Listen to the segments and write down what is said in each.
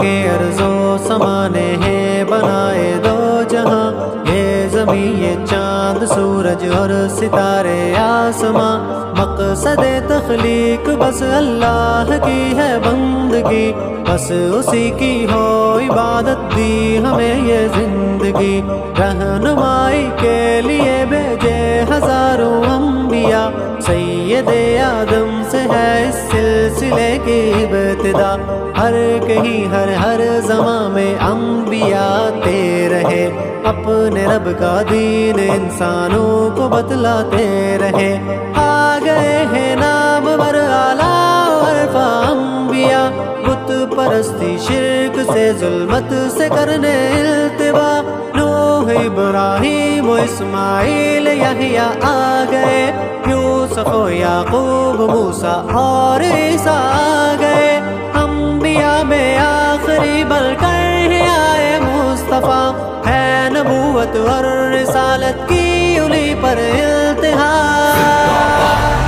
کے ارض و سمانے ہیں بنائے دو جہاں، یہ زمین یہ چاند سورج اور ستارے آسماں، مقصد تخلیق بس اللہ کی ہے بندگی، بس اسی کی ہو عبادت دی ہمیں یہ زندگی، رہنمائی کے لیے بھیجے ہزاروں انبیاء، سید آدم سے ہے اس سلسلے کی ابتدا، ہر کہیں ہر زمان میں انبیاء آتے رہے، اپنے رب کا دین انسانوں کو بتلاتے رہے، آ گئے ہیں نام بر اعلیٰ و عرفا انبیاء، بت پرستی شرک سے ظلمت سے کرنے التوا، نوح ابراہیم و اسماعیل یحییٰ آ گئے، یوسف و یعقوب موسیٰ اور عیسیٰ آ گئے، انبیاء میں آخری بن کر آئے مصطفیٰ، ہے نبوت اور رسالت کی انہی پر التہا،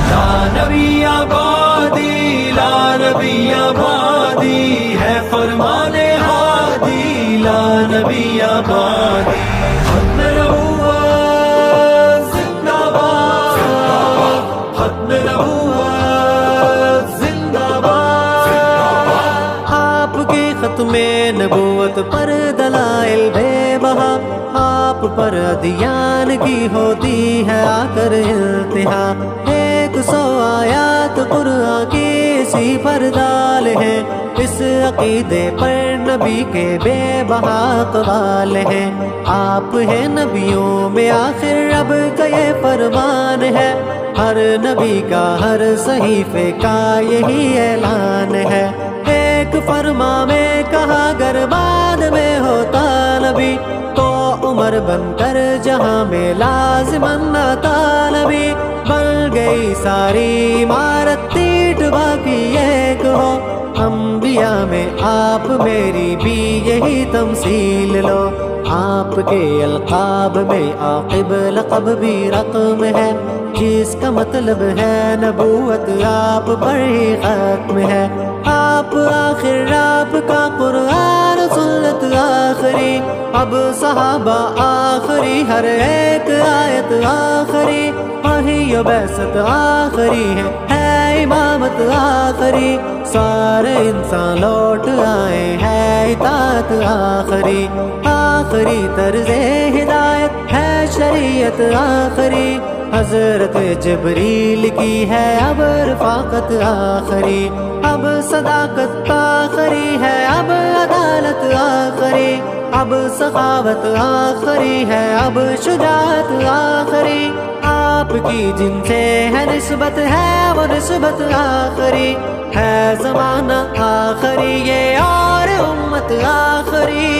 لا نبی آبادی لا نبی آبادی ہے فرمان ہادی، لا نبی آبادی ختم نبوت زندہ باد، ختم نبوت زندہ باد، آپ کی ختم نبوت پر دلائل بے بہا، آپ پر ادیان کی ہوتی ہے آ کر التہا، 100 آیات قرآن کی اسی پر دال ہے، اس عقیدے پر نبی کے بے بہا اقوال ہیں، آپ ہیں نبیوں میں آخر رب کا یہ فرمان ہے، ہر نبی کا ہر صحیفے کا یہی اعلان ہے، ایک فرما میں کہا اگر بعد میں ہوتا نبی تو عمر بن کر جہاں میں لازماً آتا نبی، بن گئی ساری عمارت ٹیٹ باقی ایک ہو، انبیاء میں آپ میری بھی یہی تمثیل لو، آپ کے القاب میں عاقب لقب بھی رقم ہے، جس کا مطلب ہے نبوت آپ پر ہی ختم ہے، آپ آخر آپ کا قرآن سنت آخری، اب صحابہ آخری، ہر ایک آیت آخری، وحی و بعثت آخری ہے امامت آخری، سارے انسان لوٹ آئے ہیں اطاعت آخری، آخری طرز ہدایت ہے شریعت آخری، حضرت جبریل کی ہے اب رفاقت آخری، اب صداقت آخری ہے، اب عدالت آخری، اب سخاوت آخری ہے، اب شجاعت آخری، آپ کی جن سے ہے نسبت ہے وہ نسبت آخری ہے، زمانہ آخری یہ اور امت آخری،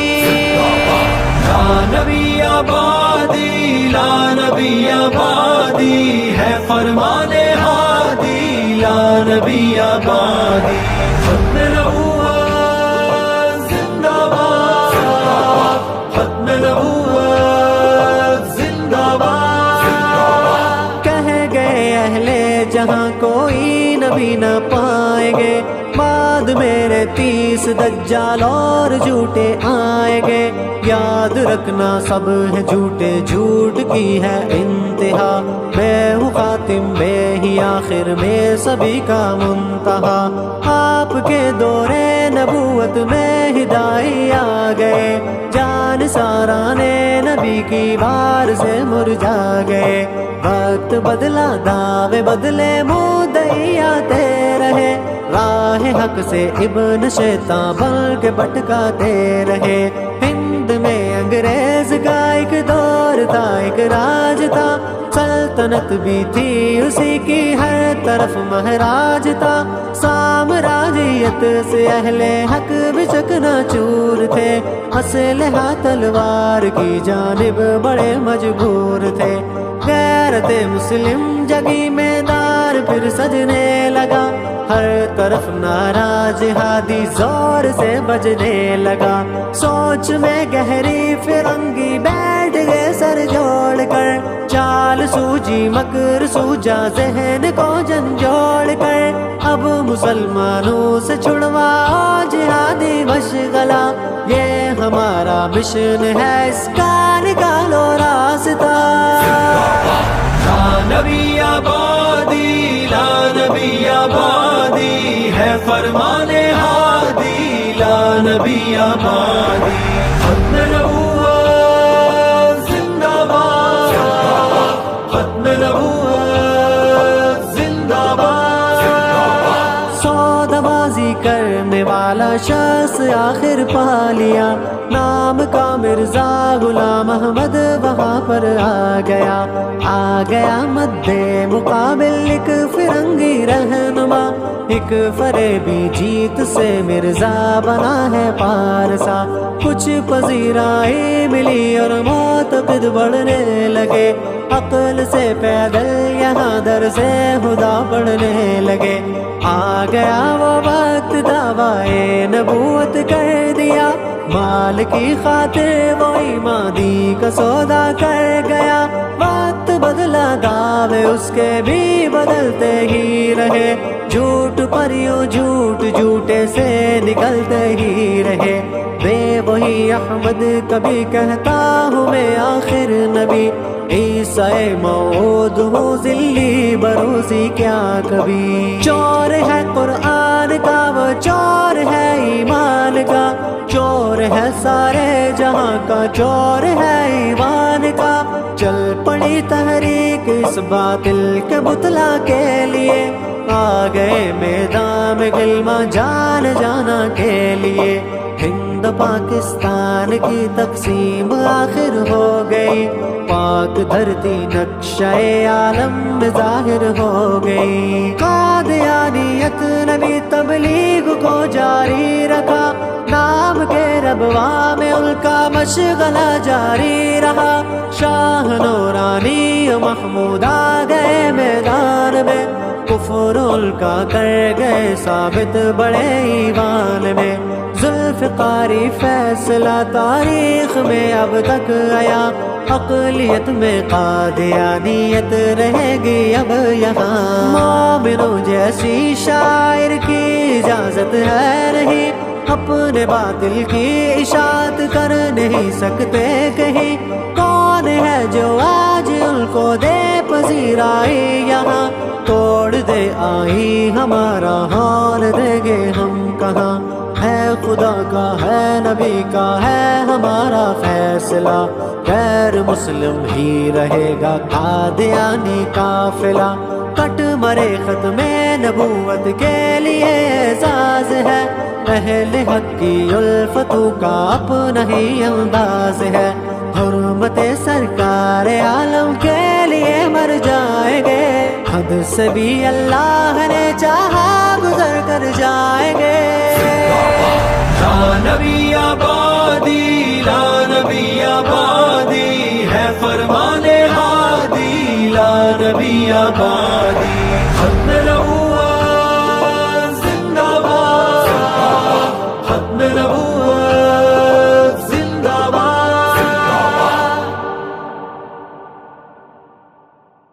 لا نبی آبادی لا نبی آبادی ہے فرمان ہادی، لا نبی آبادی ختم نبوت زندہ باد، ختم نبوت زندہ باد، کہہ گئے اہل جہاں کوئی نبی نہ پائیں گے، بعد میرے 30 دجال اور جھوٹے آئیں گے، یاد رکھنا سب ہے جھوٹے، جھوٹ کی ہے انتہا، میں ہوں خاتم میں ہی آخر میں سبھی کا منتہا، آپ کے دور نبوت میں ہدائی آ گئے، جان سارانے نبی کی بار سے مرجا گئے، وقت بدلا دعوے بدلے مدعی آتے رہے، راہ حق سے ابن شیطان بن کے بھٹکاتے رہے، ہند میں انگریز کا ایک دور تھا، ایک راج تھا، سلطنت بھی تھی اسی کی، ہر طرف مہاراج تھا، سامراجیت سے اہل حق بھی چکنا چور تھے، اسلحہ تلوار کی جانب بڑے مجبور تھے، غیرت مسلم جگی میدان پھر سجنے لگا، ہر طرف نعرہ جہادی زور سے بجنے لگا، سوچ میں گہری فرنگی بیٹھ گئے سر جوڑ کر، چال سوجی مکر سوجا ذہن کو جھنجھوڑ کر، اب مسلمانوں سے چھڑواؤ جہادی کوئی مشغلہ، یہ ہمارا مشن ہے، اس کا نکالو راستہ۔ لا نبی آبادی، لا نبی آبادی ہے فرمان ہادی، لا نبی آبادی۔ ختم نبوت زندہ باد، ختم نبوت زندہ باد۔ سودا بازی کرنے والا شخص آخر پا لیا، نام کا مرزا غلام احمد وہاں پر آ گیا مد مقابل ایک فرنگی رہنما، ایک فریبی جیت سے مرزا بنا ہے پارسا۔ کچھ پذیرائی ملی اور معتقد بڑھنے لگے، عقل سے پیدل یہاں در سے خدا پڑھنے لگے۔ آ گیا وہ وقت، دعویٰ نبوت کر دیا، مال کی خاطر وہ ایمادی کا سودا کر گیا۔ وقت بدلا، دعوے اس کے بھی بدلتے ہی رہے، جھوٹ پر یوں جھوٹ جھوٹے سے نکلتے ہی رہے۔ بے وہی احمد کبھی کہتا ہوں میں آخر نبی، عیسیٰ موعود ہوں ذلی بروزی کیا کبھی۔ چور ہے قرآن کا وہ چور ہے ایمان کا، چور ہے سارے جہاں کا چور ہے ایمان کا۔ چل پڑی تحریک اس باطل کے بتلا کے لیے، آ گئے میدان میں غلاماں جان جانا کے لیے۔ ہند پاکستان کی تقسیم آخر ہو گئی، پاک دھرتی نقشہ عالم میں ظاہر ہو گئی۔ قادیانیت نبی تبلیغ کو جاری رکھا، نام کے ربوا میں ان کا مشغلہ جاری رہا۔ شاہ نورانی و محمود آ گئے میدان میں، کفر ان کا کر گئے ثابت بڑے ایوان میں۔ ذوالفقاری فیصلہ تاریخ میں اب تک آیا، اقلیت میں قادیانیت رہے گی اب یہاں۔ مومنوں جیسی شاعر کی اجازت ہے نہیں، اپنے باطل کی اشاعت کر نہیں سکتے کہیں۔ کون ہے جو آج ان کو دے پذیرائی یہاں، توڑ دے آئی ہمارا حال دیں گے ہم کہاں۔ ہے خدا کا ہے نبی کا ہے ہمارا فیصلہ، غیر مسلم ہی رہے گا قادیانی قافلہ۔ کٹ مرے ختم نبوت کے لیے اعزاز ہے، اہل حق کی الفتوں کا اپنا ہی انداز ہے۔ حرمت سرکار عالم کے لیے مر جائیں گے، حد سے بھی اللہ نے چاہا گزر کر جائیں گے۔ لا نبی آبادی، لا نبی آبادی ہے فرمان ہادی، لا نبی آبادی۔